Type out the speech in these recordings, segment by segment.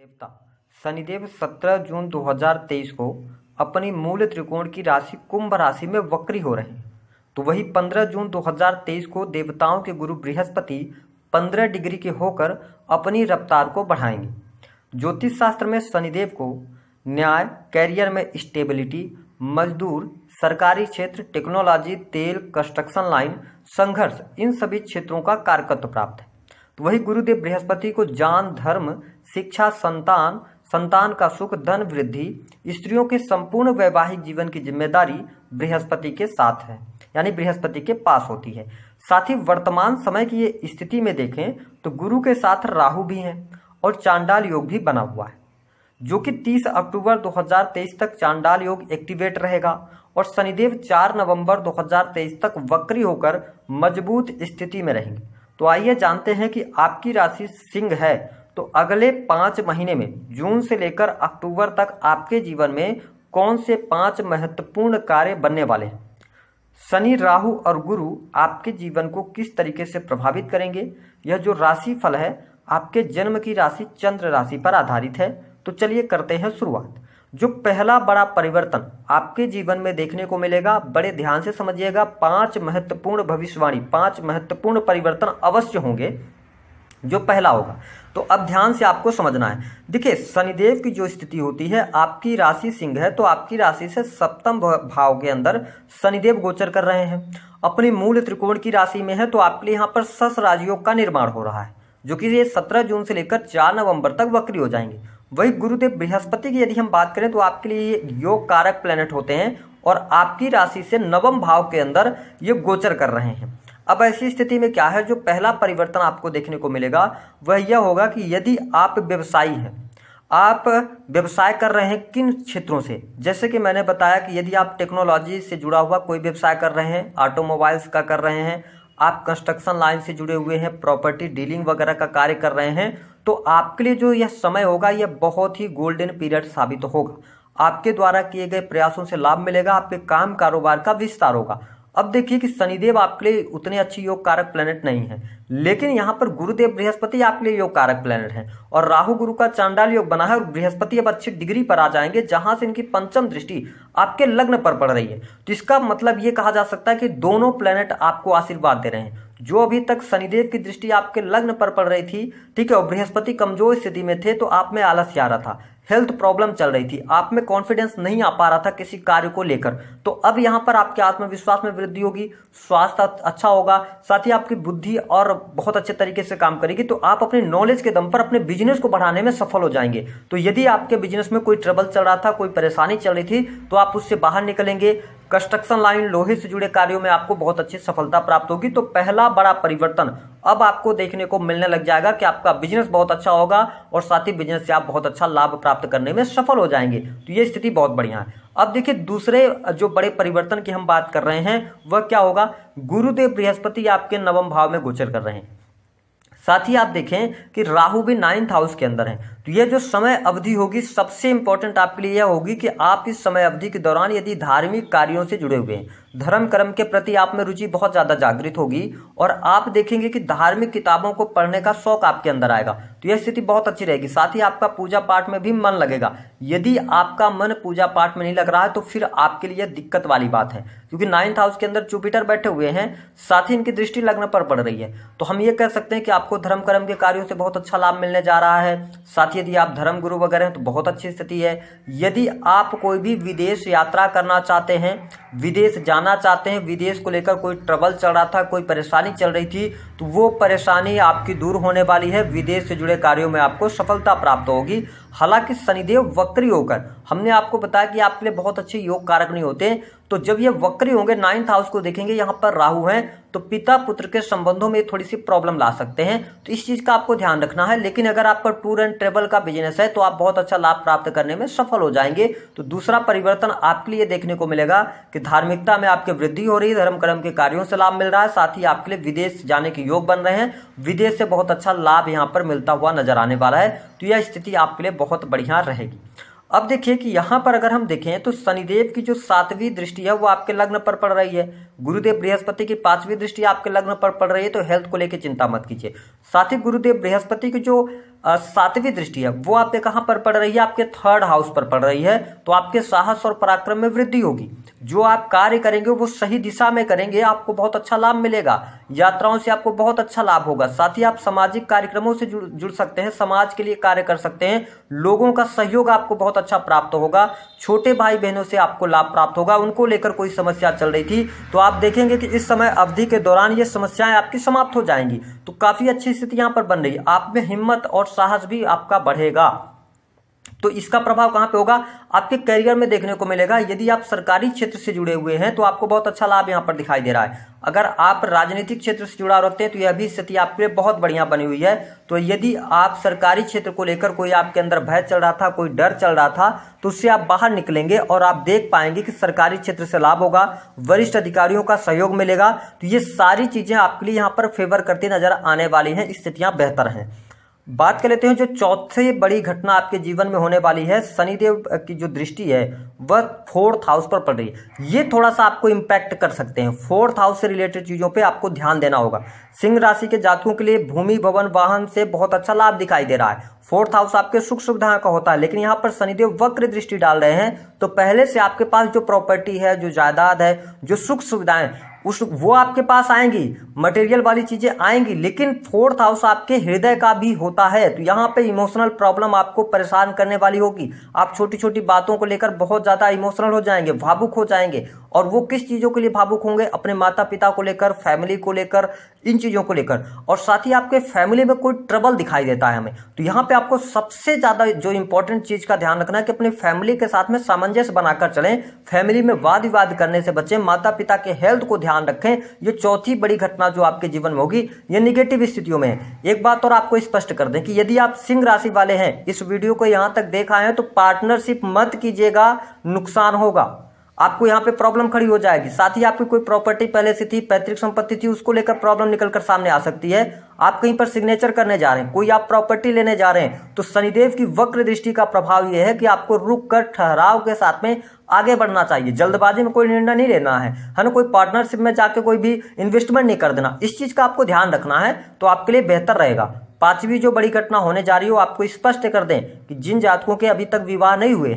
देवता शनिदेव 17 जून 2023 को अपनी मूल त्रिकोण की राशि कुंभ राशि में वक्री हो रहे हैं। तो वही 15 जून 2023 को देवताओं के गुरु बृहस्पति 15 डिग्री के होकर अपनी रफ्तार को बढ़ाएंगे। ज्योतिष शास्त्र में शनिदेव को न्याय, कैरियर में स्टेबिलिटी, मजदूर, सरकारी क्षेत्र, टेक्नोलॉजी, तेल, कंस्ट्रक्शन लाइन, संघर्ष, इन सभी क्षेत्रों का कारकत्व प्राप्त है। तो वही गुरुदेव बृहस्पति को जान, धर्म, शिक्षा, संतान, संतान का सुख, धन वृद्धि, स्त्रियों के संपूर्ण वैवाहिक जीवन की जिम्मेदारी बृहस्पति के साथ है, यानी बृहस्पति के पास होती है। साथ ही वर्तमान समय की ये स्थिति में देखें तो गुरु के साथ राहु भी हैं और चांडाल योग भी बना हुआ है, जो कि 30 अक्टूबर 2023 तक चांडाल योग एक्टिवेट रहेगा और शनिदेव 4 नवंबर 2023 तक वक्री होकर मजबूत स्थिति में रहेंगे। तो आइए जानते हैं कि आपकी राशि सिंह है तो अगले 5 महीने में जून से लेकर अक्टूबर तक आपके जीवन में कौन से 5 महत्वपूर्ण कार्य बनने वाले हैं। शनि, राहु और गुरु आपके जीवन को किस तरीके से प्रभावित करेंगे। यह जो राशि फल है आपके जन्म की राशि चंद्र राशि पर आधारित है। तो चलिए करते हैं शुरुआत। जो पहला बड़ा परिवर्तन आपके जीवन में देखने को मिलेगा, बड़े ध्यान से समझिएगा। 5 महत्वपूर्ण भविष्यवाणी, 5 महत्वपूर्ण परिवर्तन अवश्य होंगे। जो पहला होगा तो अब ध्यान से आपको समझना है। देखिए, शनिदेव की जो स्थिति होती है, आपकी राशि सिंह है तो आपकी राशि से सप्तम भाव के अंदर शनिदेव गोचर कर रहे हैं। अपनी मूल त्रिकोण की राशि में है तो आपके लिए यहाँ पर सस राजयोग का निर्माण हो रहा है, जो कि ये 17 जून से लेकर 4 नवंबर तक वक्री हो जाएंगे। वही गुरुदेव बृहस्पति की यदि हम बात करें तो आपके लिए योग कारक प्लैनेट होते हैं और आपकी राशि से नवम भाव के अंदर ये गोचर कर रहे हैं। अब ऐसी स्थिति में क्या है, जो पहला परिवर्तन आपको देखने को मिलेगा वह यह होगा कि यदि आप व्यवसायी हैं, आप व्यवसाय कर रहे हैं किन क्षेत्रों से, जैसे कि मैंने बताया कि यदि आप टेक्नोलॉजी से जुड़ा हुआ कोई व्यवसाय कर रहे हैं, ऑटोमोबाइल्स का कर रहे हैं, आप कंस्ट्रक्शन लाइन से जुड़े हुए हैं, प्रॉपर्टी डीलिंग वगैरह का कार्य कर रहे हैं, तो आपके लिए जो यह समय होगा यह बहुत ही गोल्डन पीरियड साबित होगा। आपके द्वारा किए गए प्रयासों से लाभ मिलेगा, आपके काम कारोबार का विस्तार होगा। अब देखिए कि शनिदेव आपके लिए उतने अच्छी योग कारक प्लैनेट नहीं है, लेकिन यहाँ पर गुरुदेव बृहस्पति आपके लिए योग कारक प्लैनेट है और राहु गुरु का चांडाल योग बना है और बृहस्पति अब अच्छी डिग्री पर आ जाएंगे, जहां से इनकी पंचम दृष्टि आपके लग्न पर पड़ रही है। तो इसका मतलब ये कहा जा सकता है कि दोनों प्लैनेट आपको आशीर्वाद दे रहे हैं। जो अभी तक शनिदेव की दृष्टि आपके लग्न पर पड़ रही थी, ठीक है, और बृहस्पति कमजोर स्थिति में थे तो आप में आलस्य आ रहा था, हेल्थ प्रॉब्लम चल रही थी, आप में कॉन्फिडेंस नहीं आ पा रहा था किसी कार्य को लेकर, तो अब यहाँ पर आपके आत्मविश्वास में वृद्धि होगी, स्वास्थ्य अच्छा होगा, साथ ही आपकी बुद्धि और बहुत अच्छे तरीके से काम करेगी। तो आप अपने नॉलेज के दम पर अपने बिजनेस को बढ़ाने में सफल हो जाएंगे। तो यदि आपके बिजनेस में कोई ट्रबल चल रहा था, कोई परेशानी चल रही थी, तो आप उससे बाहर निकलेंगे। कंस्ट्रक्शन लाइन, लोहे से जुड़े कार्यों में आपको बहुत अच्छी सफलता प्राप्त होगी। तो पहला बड़ा परिवर्तन अब आपको देखने को मिलने लग जाएगा कि आपका बिजनेस बहुत अच्छा होगा और साथ ही बिजनेस से आप बहुत अच्छा लाभ प्राप्त करने में सफल हो जाएंगे। तो ये स्थिति बहुत बढ़िया है। अब देखिए, दूसरे जो बड़े परिवर्तन की हम बात कर रहे हैं वह क्या होगा। गुरुदेव बृहस्पति आपके नवम भाव में गोचर कर रहे हैं। साथ ही आप देखें कि राहु भी 9th हाउस के अंदर है। तो ये जो समय अवधि होगी सबसे इंपॉर्टेंट आपके लिए यह होगी कि आप इस समय अवधि के दौरान यदि धार्मिक कार्यों से जुड़े हुए हैं, धर्म कर्म के प्रति आप में रुचि बहुत ज़्यादा जागृत होगी और आप देखेंगे कि धार्मिक किताबों को पढ़ने का शौक आपके अंदर आएगा। तो यह स्थिति बहुत अच्छी रहेगी। साथ ही आपका पूजा पाठ में भी मन लगेगा। यदि आपका मन पूजा पाठ में नहीं लग रहा है तो फिर आपके लिए दिक्कत वाली बात है, क्योंकि 9th हाउस के अंदर जुपिटर बैठे हुए हैं, साथ ही इनकी दृष्टि लग्न पर पड़ रही है। तो हम ये कह सकते हैं कि आपको धर्म कर्म के कार्यों से बहुत अच्छा लाभ मिलने जा रहा है। साथ ही यदि आप धर्म गुरु वगैरह हैं तो बहुत अच्छी स्थिति है। यदि आप कोई भी विदेश यात्रा करना चाहते हैं, विदेश जाना चाहते हैं, विदेश को लेकर कोई ट्रबल चल रहा था, कोई परेशानी चल रही थी, तो वो परेशानी आपकी दूर होने वाली है। विदेश से जुड़े कार्यों में आपको सफलता प्राप्त होगी। हालांकि शनिदेव वक्री होकर, हमने आपको बताया कि आपके लिए बहुत अच्छे योग कारक नहीं होते, तो जब ये वक्री होंगे 9th हाउस को देखेंगे, यहाँ पर राहु हैं, तो पिता पुत्र के संबंधों में थोड़ी सी प्रॉब्लम ला सकते हैं। तो इस चीज का आपको ध्यान रखना है। लेकिन अगर आपका टूर एंड ट्रेवल का बिजनेस है तो आप बहुत अच्छा लाभ प्राप्त करने में सफल हो जाएंगे। तो दूसरा परिवर्तन आपके लिए देखने को मिलेगा कि धार्मिकता में आपकी वृद्धि हो रही है, धर्म कर्म के कार्यों से लाभ मिल रहा है, साथ ही आपके लिए विदेश जाने के योग बन रहे हैं, विदेश से बहुत अच्छा लाभ यहाँ पर मिलता हुआ नजर आने वाला है। तो यह स्थिति आपके लिए बहुत बढ़िया रहेगी। अब देखिए कि यहाँ पर अगर हम देखें तो शनिदेव की जो 7वीं दृष्टि है वो आपके लग्न पर पड़ रही है। गुरुदेव बृहस्पति की 5वीं दृष्टि आपके लग्न पर पड़ रही है, तो हेल्थ को लेकर चिंता मत कीजिए। साथ ही गुरुदेव बृहस्पति की जो सातवीं दृष्टि है वो आपके कहाँ पर पड़ रही है, आपके थर्ड हाउस पर पड़ रही है। तो आपके साहस और पराक्रम में वृद्धि होगी। जो आप कार्य करेंगे वो सही दिशा में करेंगे, आपको बहुत अच्छा लाभ मिलेगा। यात्राओं से आपको बहुत अच्छा लाभ होगा। साथ ही आप सामाजिक कार्यक्रमों से जुड़ सकते हैं, समाज के लिए कार्य कर सकते हैं। लोगों का सहयोग आपको बहुत अच्छा प्राप्त होगा। छोटे भाई बहनों से आपको लाभ प्राप्त होगा। उनको लेकर कोई समस्या चल रही थी तो आप देखेंगे कि इस समय अवधि के दौरान ये समस्याएं आपकी समाप्त हो जाएंगी। तो काफी अच्छी स्थिति यहां पर बन रही है। आप में हिम्मत और साहस भी आपका बढ़ेगा। तो इसका प्रभाव कहां पे होगा, आपके करियर में देखने को मिलेगा। यदि आप सरकारी क्षेत्र से जुड़े हुए हैं तो आपको बहुत अच्छा लाभ यहां पर दिखाई दे रहा है। अगर आप राजनीतिक क्षेत्र से जुड़ा रखते हैं तो यह भी स्थिति आपके लिए बहुत बढ़िया बनी हुई है। तो यदि आप सरकारी क्षेत्र को लेकर कोई आपके अंदर भय चल रहा था, कोई डर चल रहा था, तो उससे आप बाहर निकलेंगे और आप देख पाएंगे कि सरकारी क्षेत्र से लाभ होगा, वरिष्ठ अधिकारियों का सहयोग मिलेगा। तो ये सारी चीजें आपके लिए यहाँ पर फेवर करती नजर आने वाली हैं। स्थितियां बेहतर हैं। बात कर लेते हैं जो चौथी बड़ी घटना आपके जीवन में होने वाली है। शनिदेव की जो दृष्टि है वह फोर्थ हाउस पर पड़ रही है। ये थोड़ा सा आपको इम्पैक्ट कर सकते हैं। फोर्थ हाउस से रिलेटेड चीजों पे आपको ध्यान देना होगा। सिंह राशि के जातकों के लिए भूमि भवन वाहन से बहुत अच्छा लाभ दिखाई दे रहा है। फोर्थ हाउस आपके सुख सुविधाओं का होता है, लेकिन यहाँ पर शनिदेव वक्र दृष्टि डाल रहे हैं तो पहले से आपके पास जो प्रॉपर्टी है, जो जायदाद है, जो सुख सुविधाएं वो आपके पास आएंगी, मटेरियल वाली चीजें आएंगी। लेकिन फोर्थ हाउस आपके हृदय का भी होता है। तो यहाँ पे इमोशनल प्रॉब्लम आपको परेशान करने वाली होगी। आप छोटी छोटी बातों को लेकर बहुत ज्यादा इमोशनल हो जाएंगे, भावुक हो जाएंगे। और वो किस चीजों के लिए भावुक होंगे, अपने माता पिता को लेकर, फैमिली को लेकर, इन चीजों को लेकर। और साथ ही आपके फैमिली में कोई ट्रबल दिखाई देता है हमें। तो यहाँ पे आपको सबसे ज्यादा जो इंपॉर्टेंट चीज का ध्यान रखना है कि अपनी फैमिली के साथ में सामंजस्य बनाकर चलें, फैमिली में वाद विवाद करने से बचें, माता पिता के हेल्थ को ध्यान रखें। ये चौथी बड़ी घटना जो आपके जीवन में होगी ये निगेटिव स्थितियों में है। एक बात और आपको स्पष्ट कर दें कि यदि आप सिंह राशि वाले हैं, इस वीडियो को यहां तक देखा है तो पार्टनरशिप मत कीजिएगा, नुकसान होगा। आपको यहाँ पे प्रॉब्लम खड़ी हो जाएगी। साथ ही आपकी कोई प्रॉपर्टी पहले से थी, पैतृक संपत्ति थी, उसको लेकर प्रॉब्लम निकलकर सामने आ सकती है। आप कहीं पर सिग्नेचर करने जा रहे हैं, कोई आप प्रॉपर्टी लेने जा रहे हैं, तो शनिदेव की वक्र दृष्टि का प्रभाव यह है कि आपको रुक कर ठहराव के साथ में आगे बढ़ना चाहिए। जल्दबाजी में कोई निर्णय नहीं लेना है ना, कोई पार्टनरशिप में जाके कोई भी इन्वेस्टमेंट नहीं कर देना। इस चीज का आपको ध्यान रखना है तो आपके लिए बेहतर रहेगा। पांचवी जो बड़ी घटना होने जा रही हो आपको स्पष्ट कर दें कि जिन जातकों के अभी तक विवाह नहीं हुए,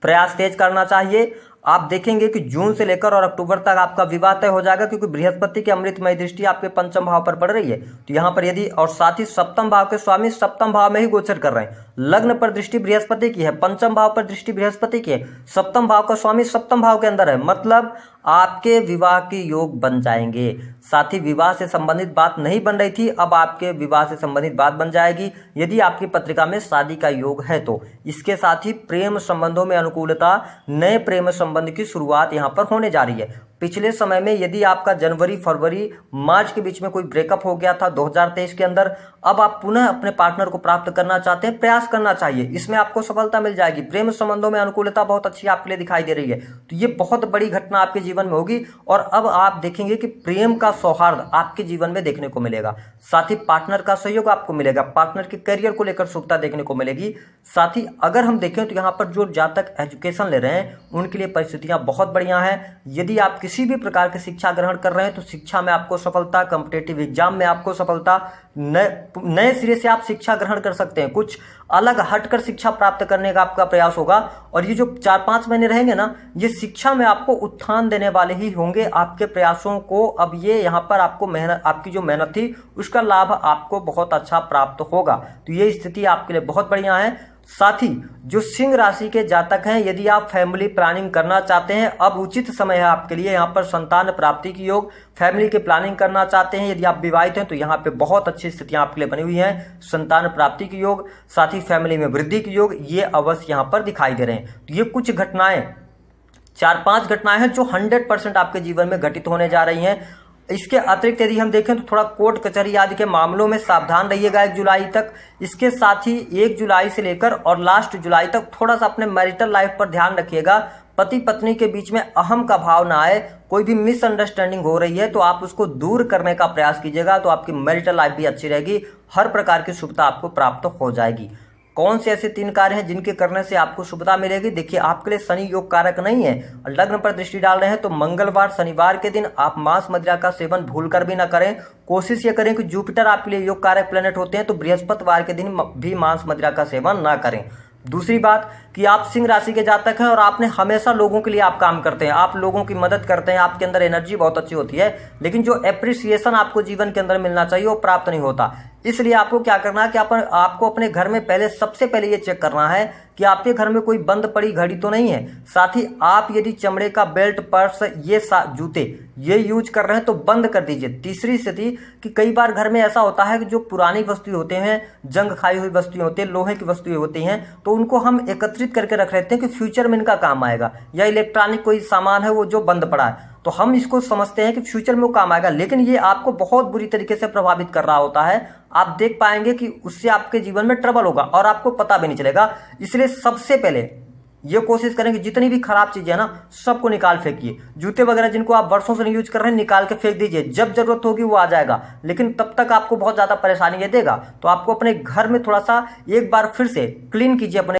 प्रयास तेज करना चाहिए। आप देखेंगे कि जून से लेकर और अक्टूबर तक आपका विवाह तय हो जाएगा, क्योंकि बृहस्पति की अमृतमय दृष्टि आपके पंचम भाव पर पड़ रही है। तो यहाँ पर यदि, और साथ ही सप्तम भाव के स्वामी सप्तम भाव में ही गोचर कर रहे हैं। लग्न पर दृष्टि बृहस्पति की है, पंचम भाव पर दृष्टि बृहस्पति की है, सप्तम भाव का स्वामी सप्तम भाव के अंदर है, मतलब आपके विवाह के योग बन जाएंगे। साथ ही विवाह से संबंधित बात नहीं बन रही थी, अब आपके विवाह से संबंधित बात बन जाएगी यदि आपकी पत्रिका में शादी का योग है तो। इसके साथ ही प्रेम संबंधों में अनुकूलता, नए प्रेम संबंध की शुरुआत यहाँ पर होने जा रही है। पिछले समय में यदि आपका जनवरी, फरवरी, मार्च के बीच में कोई ब्रेकअप हो गया था 2023 के अंदर, अब आप पुनः अपने पार्टनर को प्राप्त करना चाहते हैं, प्रयास करना चाहिए, इसमें आपको सफलता मिल जाएगी। प्रेम संबंधों में अनुकूलता बहुत अच्छी आपके लिए दिखाई दे रही है। तो ये बहुत बड़ी घटना आपके जीवन में होगी और अब आप देखेंगे कि प्रेम का सौहार्द आपके जीवन में देखने को मिलेगा। साथ ही पार्टनर का सहयोग आपको मिलेगा, पार्टनर के करियर को लेकर सुखता देखने को मिलेगी। साथ ही अगर हम देखें तो यहाँ पर जो जातक एजुकेशन ले रहे हैं उनके लिए परिस्थितियां बहुत बढ़िया हैं। यदि आप किसी भी प्रकार की शिक्षा ग्रहण कर रहे हैं तो शिक्षा में आपको सफलता, कॉम्पिटिटिव एग्जाम में आपको सफलता, नए सिरे से आप शिक्षा ग्रहण कर सकते हैं, कुछ अलग हटकर शिक्षा प्राप्त करने का आपका प्रयास होगा। और ये जो 4-5 महीने रहेंगे ना, ये शिक्षा में आपको उत्थान देने वाले ही होंगे। आपके प्रयासों को अब ये यहाँ पर आपको मेहनत, आपकी जो मेहनत थी उसका लाभ आपको बहुत अच्छा प्राप्त होगा। तो ये स्थिति आपके लिए बहुत बढ़िया है। साथ ही जो सिंह राशि के जातक हैं, यदि आप फैमिली प्लानिंग करना चाहते हैं, अब उचित समय है आपके लिए। यहाँ पर संतान प्राप्ति की योग, फैमिली की प्लानिंग करना चाहते हैं, यदि आप विवाहित हैं तो यहाँ पे बहुत अच्छी स्थितियां आपके लिए बनी हुई हैं। संतान प्राप्ति की योग, साथ ही फैमिली में वृद्धि की योग, ये अवश्य यहाँ पर दिखाई दे रहे हैं। तो ये कुछ घटनाएं, 4-5 घटनाएं हैं जो 100% आपके जीवन में घटित होने जा रही हैं। इसके अतिरिक्त यदि हम देखें तो थोड़ा कोर्ट कचहरी आदि के मामलों में सावधान रहिएगा 1 जुलाई तक। इसके साथ ही 1 जुलाई से लेकर और लास्ट जुलाई तक थोड़ा सा अपने मैरिटल लाइफ पर ध्यान रखिएगा। पति पत्नी के बीच में अहम का भाव ना आए, कोई भी मिसअंडरस्टैंडिंग हो रही है तो आप उसको दूर करने का प्रयास कीजिएगा, तो आपकी मैरिटल लाइफ भी अच्छी रहेगी, हर प्रकार की शुभता आपको प्राप्त हो जाएगी। कौन से ऐसे 3 कार्य हैं जिनके करने से आपको शुभता मिलेगी? देखिए, आपके लिए शनि योग कारक नहीं है और लग्न पर दृष्टि डाल रहे हैं, तो मंगलवार शनिवार के दिन आप मांस मदिरा का सेवन भूलकर भी ना करें। कोशिश ये करें कि जुपिटर आपके लिए योग कारक प्लेनेट होते हैं, तो बृहस्पतिवार के दिन भी मांस मदिरा का सेवन ना करें। दूसरी बात कि आप सिंह राशि के जातक हैं और आपने हमेशा लोगों के लिए आप काम करते हैं, आप लोगों की मदद करते हैं, आपके अंदर एनर्जी बहुत अच्छी होती है, लेकिन जो एप्रिसिएशन आपको जीवन के अंदर मिलना चाहिए वो प्राप्त नहीं होता। इसलिए आपको क्या करना है कि आपको अपने घर में सबसे पहले ये चेक करना है कि आपके घर में कोई बंद पड़ी घड़ी तो नहीं है। साथ ही आप यदि चमड़े का बेल्ट, पर्स, ये जूते ये यूज कर रहे हैं तो बंद कर दीजिए। तीसरी स्थिति कि कई बार घर में ऐसा होता है कि जो पुरानी वस्तुएं होते हैं, जंग खाई हुई वस्तुएं होती हैं, लोहे की वस्तुएं होती हैं, तो उनको हम एकत्रित करके रख लेते हैं कि फ्यूचर में इनका काम आएगा, या इलेक्ट्रॉनिक कोई सामान है वो जो बंद पड़ा है तो हम इसको समझते हैं कि फ्यूचर में वो काम आएगा, लेकिन ये आपको बहुत बुरी तरीके से प्रभावित कर रहा होता है। आप देख पाएंगे कि उससे आपके जीवन में ट्रबल होगा और आपको पता भी नहीं चलेगा। इसलिए सबसे पहले ये कोशिश करें कि जितनी भी खराब चीजें हैं ना सबको निकाल फेंकिए। जूते वगैरह जिनको आप वर्षों से नहीं यूज कर रहे हैं निकाल के फेंक दीजिए, जब जरूरत होगी वो आ जाएगा, लेकिन तब तक आपको बहुत ज्यादा परेशानी ये देगा। तो आपको अपने घर में थोड़ा सा एक बार फिर से क्लीन कीजिए अपने